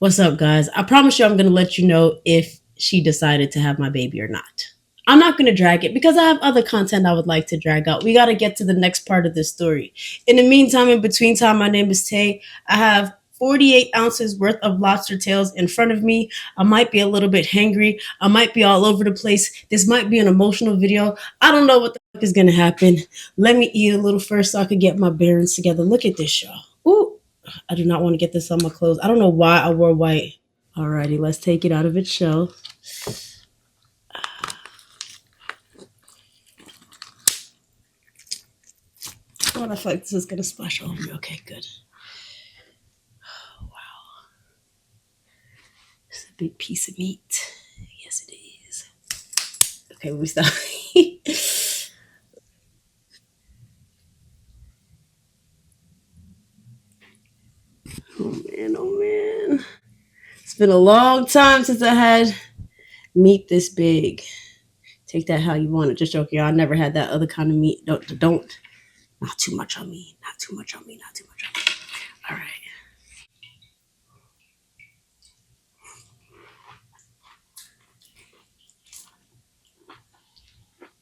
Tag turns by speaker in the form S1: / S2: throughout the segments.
S1: What's up, guys? I promise you I'm going to let you know if she decided to have my baby or not. I'm not going to drag it because I have other content I would like to drag out. We got to get to the next part of this story. In the meantime, in between time, my name is Tay. I have 48 ounces worth of lobster tails in front of me. I might be a little bit hangry. I might be all over the place. This might be an emotional video. I don't know what the fuck is going to happen. Let me eat a little first so I can get my bearings together. Look at this, y'all. Ooh. I do not want to get this on my clothes. I don't know why I wore white. Alrighty, let's take it out of its shell. Oh, I feel like this is going to splash over me. Okay, good. Oh, wow. It's a big piece of meat. Yes, it is. Okay, we stop. Oh, man, oh, man. It's been a long time since I had meat this big. Take that how you want it. Just joking. I never had that other kind of meat. Don't. Not too much on me. Not too much on me. Not too much on me. All right.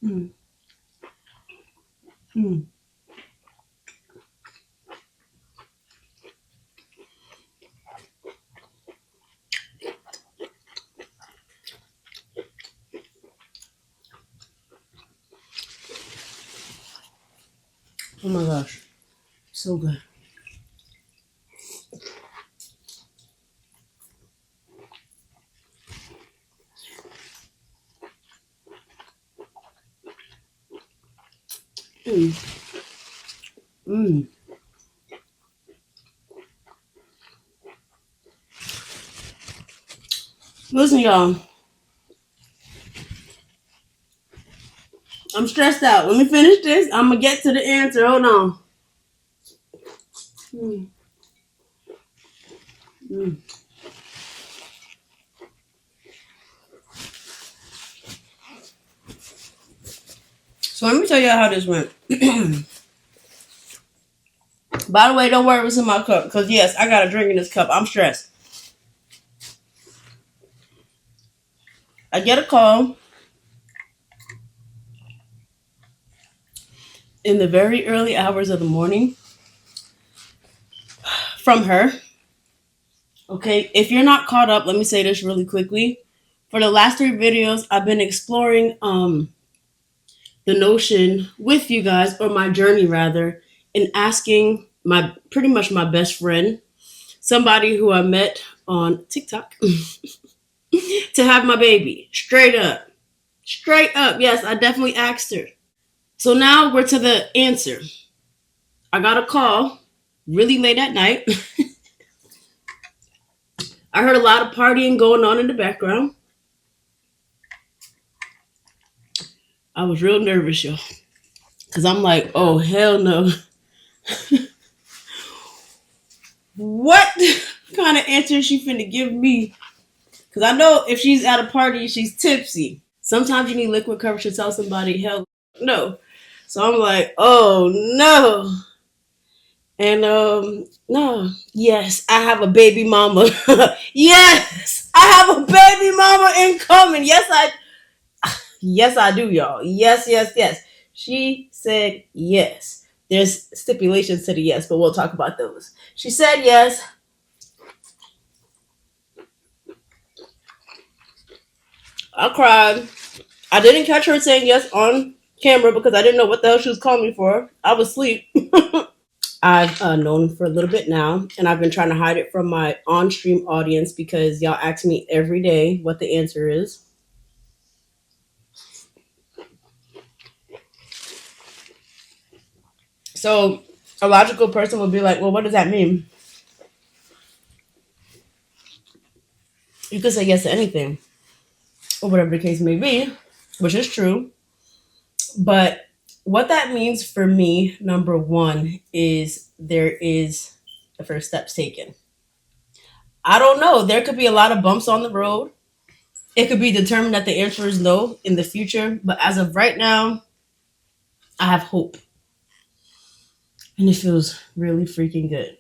S1: Mm. Mm. Oh my gosh. So good. Mm. Mm. Listen, y'all. I'm stressed out. Let me finish this. I'm going to get to the answer. Hold on. Mm. Mm. So let me tell you how this went. By the way, don't worry what's in my cup. Because, yes, I got a drink in this cup. I'm stressed. I get a call in the very early hours of the morning from her. Okay, if you're not caught up, let me say this really quickly. For the last 3 videos, I've been exploring the notion with you guys, or my journey rather, in asking my pretty much my best friend, somebody who I met on TikTok, to have my baby. Straight up. Straight up. Yes, I definitely asked her. So now we're to the answer. I got a call really late at night. I heard a lot of partying going on in the background. I was real nervous, y'all. Because I'm like, oh, hell no. What kind of answer is she finna give me? Because I know if she's at a party, she's tipsy. Sometimes you need liquid courage to tell somebody, hell no. So I'm like, oh no. And no, yes, I have a baby mama. Yes, I have a baby mama incoming. Yes, I do, y'all. Yes, yes, yes. She said yes. There's stipulations to the yes, but we'll talk about those. She said yes. I cried. I didn't catch her saying yes on camera because I didn't know what the hell she was calling me for. I was asleep. I've known for a little bit now, and I've been trying to hide it from my on-stream audience because y'all ask me every day what the answer is. So a logical person would be like, well, what does that mean? You could say yes to anything, or whatever the case may be, which is true. But what that means for me, number one, is there is the first steps taken. I don't know. There could be a lot of bumps on the road. It could be determined that the answer is no in the future. But as of right now, I have hope. And it feels really freaking good.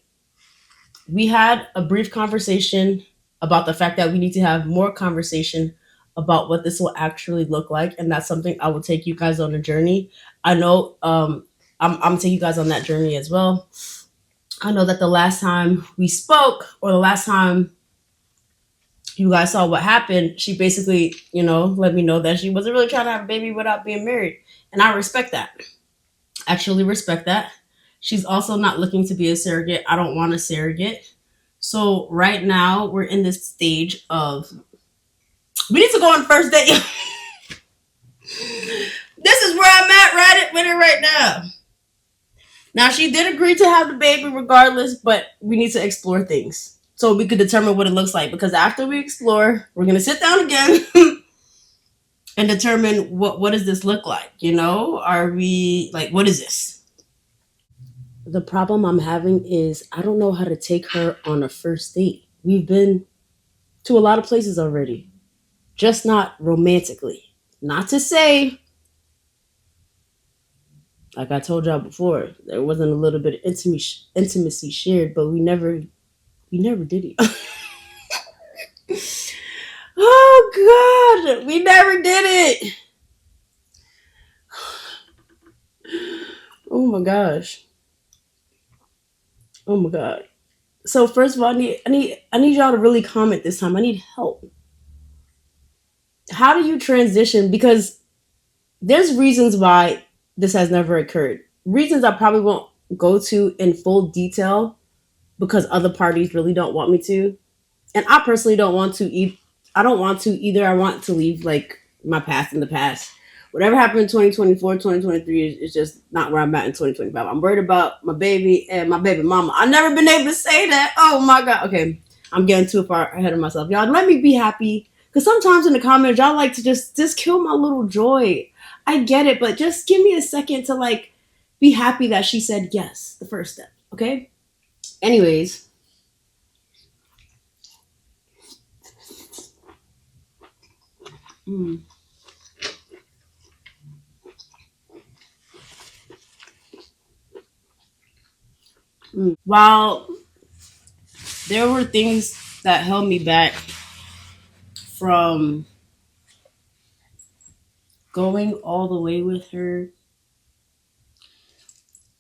S1: We had a brief conversation about the fact that we need to have more conversation about what this will actually look like, and that's something I will take you guys on a journey. I know I'm taking you guys on that journey as well. I know that the last time we spoke, or the last time you guys saw what happened, she basically, let me know that she wasn't really trying to have a baby without being married. And I respect that. I truly respect that. She's also not looking to be a surrogate. I don't want a surrogate. So right now we're in this stage of we need to go on first date. This is where I'm at right with it right now. Now she did agree to have the baby regardless, but we need to explore things so we could determine what it looks like. Because after we explore, we're gonna sit down again and determine what does this look like. Are we like what is this? The problem I'm having is I don't know how to take her on a first date. We've been to a lot of places already, just not romantically. Not to say, like I told y'all before, there wasn't a little bit of intimacy shared, but we never did it. Oh God, we never did it. Oh my gosh. Oh my God. So first of all, I need y'all to really comment this time. I need help. How do you transition? Because there's reasons why this has never occurred. Reasons I probably won't go to in full detail because other parties really don't want me to, and I personally don't want to. I don't want to either. I want to leave like my past in the past. Whatever happened in 2024, 2023 is just not where I'm at in 2025. I'm worried about my baby and my baby mama. I've never been able to say that. Oh my God. Okay. I'm getting too far ahead of myself. Y'all let me be happy. Because sometimes in the comments, y'all like to just kill my little joy. I get it, but just give me a second to like be happy that she said yes, the first step. Okay? Anyways. Mm, While there were things that held me back from going all the way with her,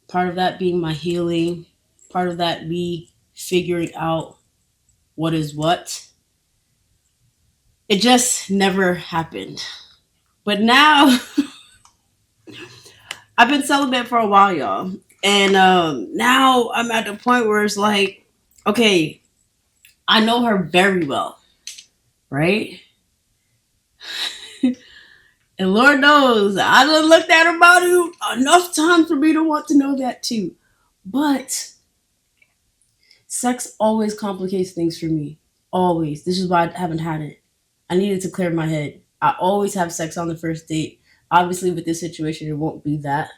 S1: part of that being my healing, part of that me figuring out what is what, it just never happened. But now I've been celibate for a while, y'all. And now I'm at the point where it's like, okay, I know her very well, right? And Lord knows, I done looked at her body enough times for me to want to know that too. But sex always complicates things for me. Always. This is why I haven't had it. I needed to clear my head. I always have sex on the first date. Obviously, with this situation, it won't be that.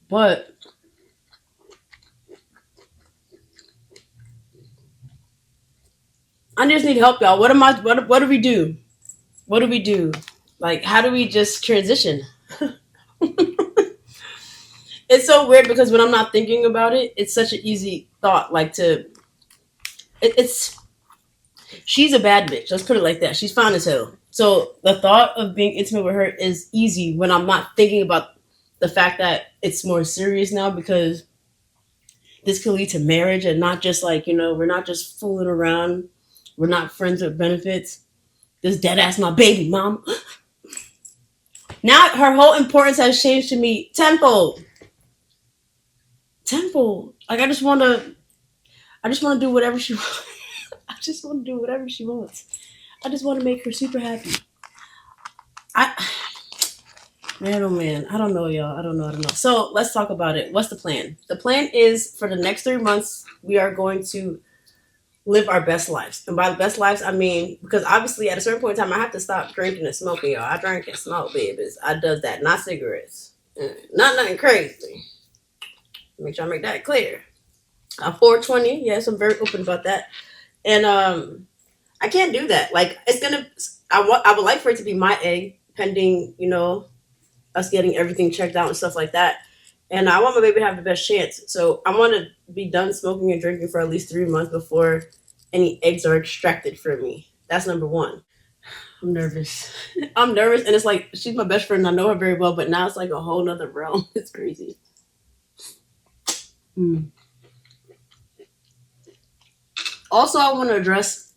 S1: But I just need help, y'all. What do we do? What do we do? Like, how do we just transition? It's so weird because when I'm not thinking about it, it's such an easy thought. Like it's she's a bad bitch. Let's put it like that. She's fine as hell. So the thought of being intimate with her is easy when I'm not thinking about the fact that it's more serious now because this could lead to marriage and not just like, we're not just fooling around. We're not friends with benefits. This dead ass my baby mom. Now her whole importance has changed to me tenfold. Tenfold. Like I just want to do whatever she wants. I just want to do whatever she wants. I just want to make her super happy. I Man, oh man, I don't know, y'all. I don't know. So let's talk about it. What's the plan? The plan is for the next 3 months, we are going to live our best lives. And by the best lives, I mean, because obviously at a certain point in time, I have to stop drinking and smoking, y'all. I drink and smoke, babies. I does that, not cigarettes. Not nothing crazy. Make sure I make that clear. I'm 420. Yes, I'm very open about that. And I can't do that. Like, I would like for it to be my egg, pending, us getting everything checked out and stuff like that. And I want my baby to have the best chance. So I want to be done smoking and drinking for at least 3 months before any eggs are extracted from me. That's number one. I'm nervous. I'm nervous, and it's like she's my best friend. I know her very well, but now it's like a whole nother realm. It's crazy. Mm. Also, I want to address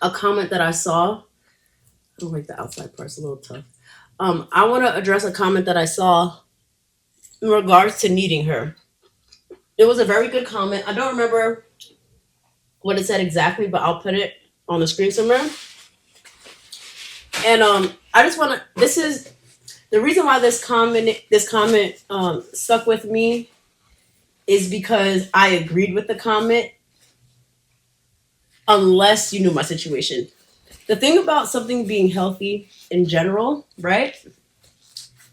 S1: a comment that I saw. I don't like the outside part's a little tough. I want to address a comment that I saw in regards to needing her. It was a very good comment. I don't remember what it said exactly, but I'll put it on the screen somewhere. And I just want to. This is the reason why this comment stuck with me is because I agreed with the comment. Unless you knew my situation, the thing about something being healthy in general, right?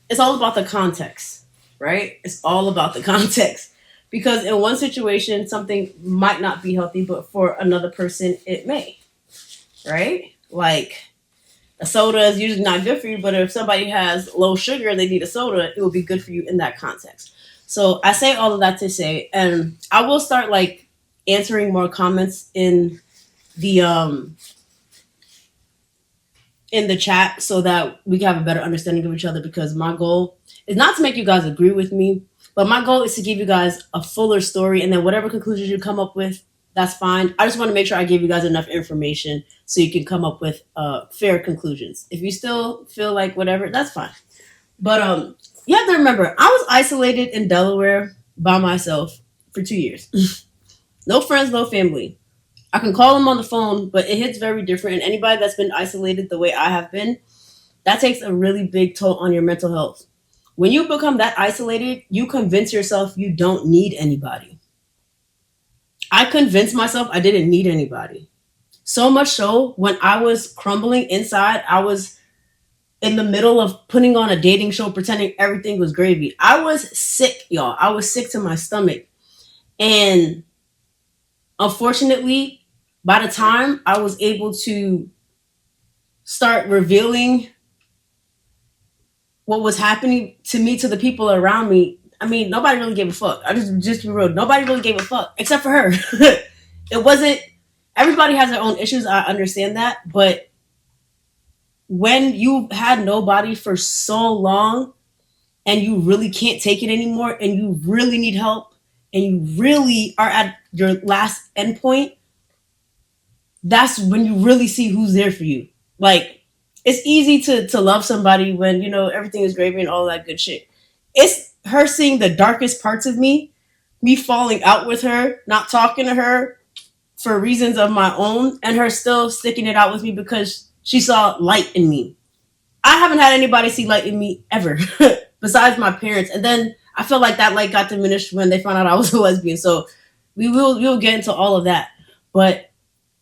S1: It's all about the context, right? It's all about the context. Because in one situation, something might not be healthy, but for another person, it may, right? Like a soda is usually not good for you, but if somebody has low sugar and they need a soda, it will be good for you in that context. So I say all of that to say, and I will start like answering more comments the in the chat so that we can have a better understanding of each other, because my goal is not to make you guys agree with me, but my goal is to give you guys a fuller story, and then whatever conclusions you come up with, that's fine. I just want to make sure I give you guys enough information so you can come up with fair conclusions. If you still feel like whatever, that's fine. But you have to remember, I was isolated in Delaware by myself for 2 years. No friends, no family. I can call them on the phone, but it hits very different. And anybody that's been isolated the way I have been, that takes a really big toll on your mental health. When you become that isolated, you convince yourself you don't need anybody. I convinced myself I didn't need anybody. So much so, when I was crumbling inside, I was in the middle of putting on a dating show, pretending everything was gravy. I was sick, y'all. I was sick to my stomach. And unfortunately, by the time I was able to start revealing what was happening to me to the people around me, I mean, nobody really gave a fuck. I just be real. Nobody really gave a fuck except for her. It wasn't. Everybody has their own issues. I understand that, but when you had nobody for so long, and you really can't take it anymore, and you really need help, and you really are at your last endpoint, that's when you really see who's there for you. Like, it's easy to love somebody when, everything is gravy and all that good shit. It's her seeing the darkest parts of me falling out with her, not talking to her for reasons of my own, and her still sticking it out with me because she saw light in me. I haven't had anybody see light in me ever, besides my parents. And then I feel like that light got diminished when they found out I was a lesbian. So we'll get into all of that. But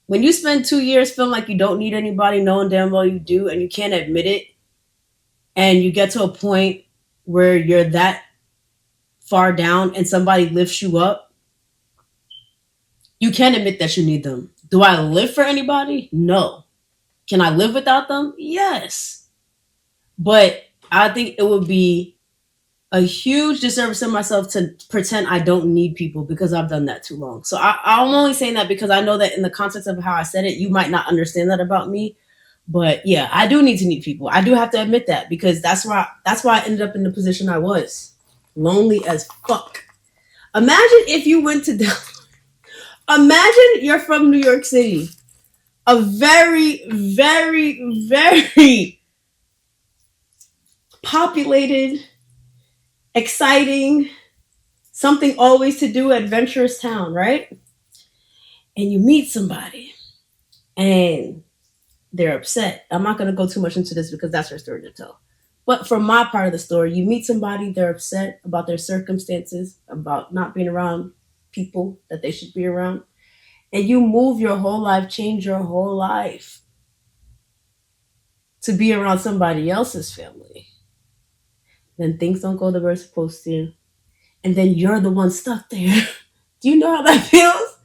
S1: when you spend 2 years feeling like you don't need anybody, knowing damn well you do, and you can't admit it, and you get to a point where you're that far down and somebody lifts you up, you can't admit that you need them. Do I live for anybody? No. Can I live without them? Yes. But I think it would be a huge disservice to myself to pretend I don't need people, because I've done that too long. So I'm only saying that because I know that in the context of how I said it, you might not understand that about me. But yeah, I do need to meet people. I do have to admit that, because that's why I ended up in the position I was. Lonely as fuck. Imagine if you went to imagine you're from New York City. A very, very, very populated, exciting, something always to do, adventurous town, right? And you meet somebody and they're upset. I'm not going to go too much into this because that's her story to tell. But from my part of the story, you meet somebody, they're upset about their circumstances, about not being around people that they should be around. And you move your whole life, change your whole life to be around somebody else's family. Then things don't go the way they're supposed to. And then you're the one stuck there. Do you know how that feels?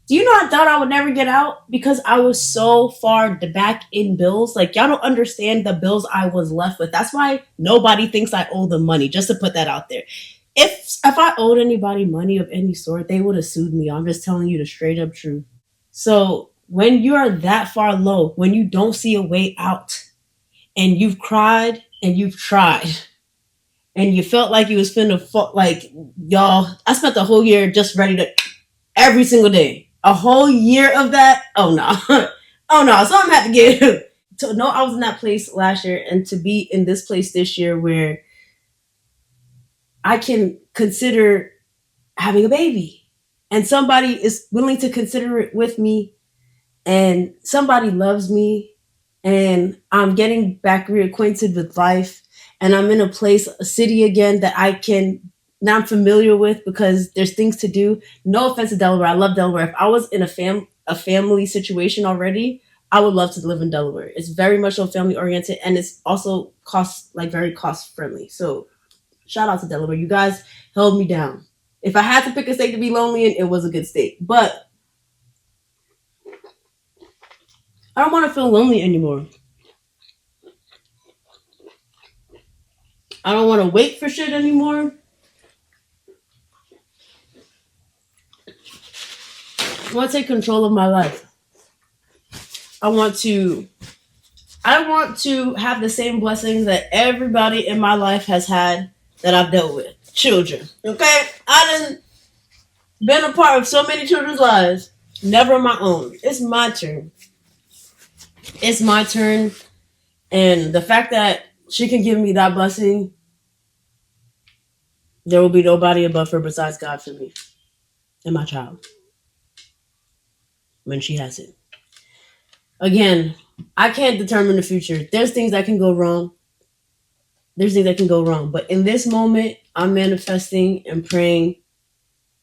S1: Do you know I thought I would never get out because I was so far back in bills? Like, y'all don't understand the bills I was left with. That's why nobody thinks I owe them money, just to put that out there. If I owed anybody money of any sort, they would have sued me. I'm just telling you the straight up truth. So when you are that far low, when you don't see a way out, and you've cried and you've tried, and you felt like you was finna like y'all. I spent the whole year just ready to every single day. A whole year of that. Oh no, oh no. Something had to give. To know I was in that place last year, and to be in this place this year where I can consider having a baby, and somebody is willing to consider it with me, and somebody loves me, and I'm getting back reacquainted with life, and I'm in a place, a city again that I can now I'm familiar with because there's things to do. No offense to Delaware, I love Delaware. If I was in a family situation already, I would love to live in Delaware. It's very much so family oriented, and it's also very cost friendly. So shout out to Delaware. You guys held me down. If I had to pick a state to be lonely in, it was a good state. But I don't want to feel lonely anymore. I don't want to wait for shit anymore. I want to take control of my life. I want to have the same blessings that everybody in my life has had that I've dealt with. Children. Okay? I done been a part of so many children's lives. Never my own. It's my turn. It's my turn. And the fact that she can give me that blessing, there will be nobody above her besides God for me and my child when she has it. Again, I can't determine the future. There's things that can go wrong. But in this moment, I'm manifesting and praying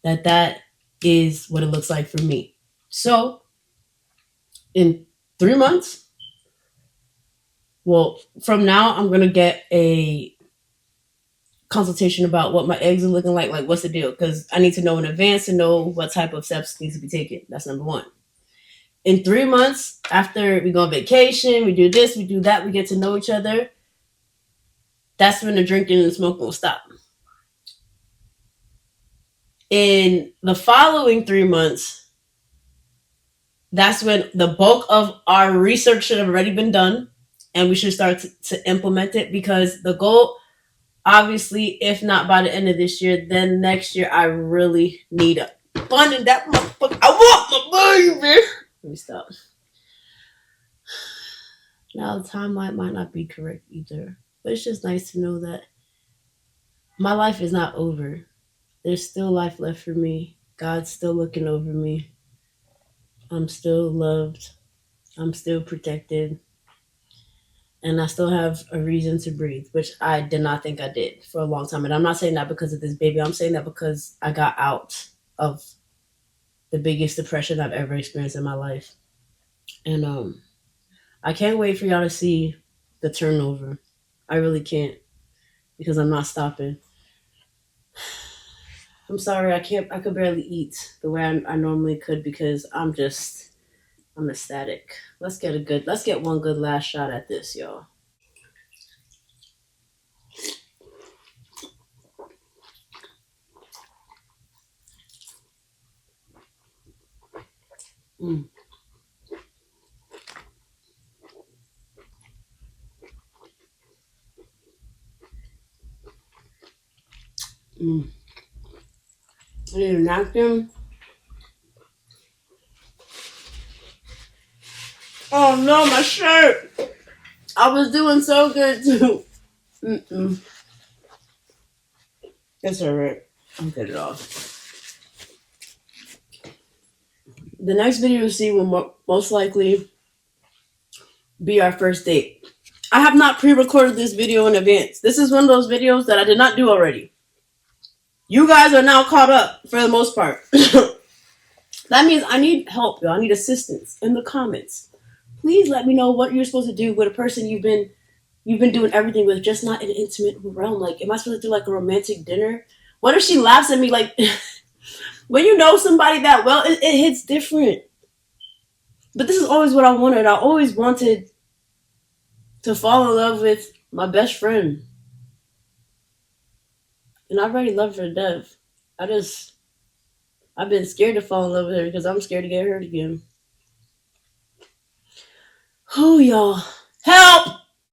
S1: that is what it looks like for me. So, in 3 months, well, from now, I'm going to get a consultation about what my eggs are looking like what's the deal, because I need to know in advance to know what type of steps needs to be taken. That's number one. In 3 months, after we go on vacation, we do this, we do that, we get to know each other, that's when the drinking and the smoking will stop. In the following 3 months, that's when the bulk of our research should have already been done, and we should start to implement it, because the goal, obviously, if not by the end of this year, then next year, I really need a fun in that motherfucker. I want my baby. Let me stop. Now, the timeline might not be correct either, but it's just nice to know that my life is not over. There's still life left for me. God's still looking over me. I'm still loved. I'm still protected. And I still have a reason to breathe, which I did not think I did for a long time. And I'm not saying that because of this baby. I'm saying that because I got out of the biggest depression I've ever experienced in my life. And I can't wait for y'all to see the turnover. I really can't, because I'm not stopping. I'm sorry, I could barely eat the way I normally could, because I'm ecstatic. Let's get one good last shot at this, y'all. Mm. Mm. I need a napkin. Oh no, my shirt! I was doing so good too. Mm-mm. It's alright. I'll get it off. The next video you'll see will most likely be our first date. I have not pre-recorded this video in advance. This is one of those videos that I did not do already. You guys are now caught up for the most part. That means I need help, y'all. I need assistance in the comments. Please let me know what you're supposed to do with a person you've been doing everything with, just not in an intimate realm. Like, am I supposed to do like a romantic dinner? What if she laughs at me? Like, when you know somebody that well, it hits different. But this is always what I wanted. I always wanted to fall in love with my best friend. And I already love her to death. I just I've been scared to fall in love with her because I'm scared to get hurt again. Oh y'all. Help!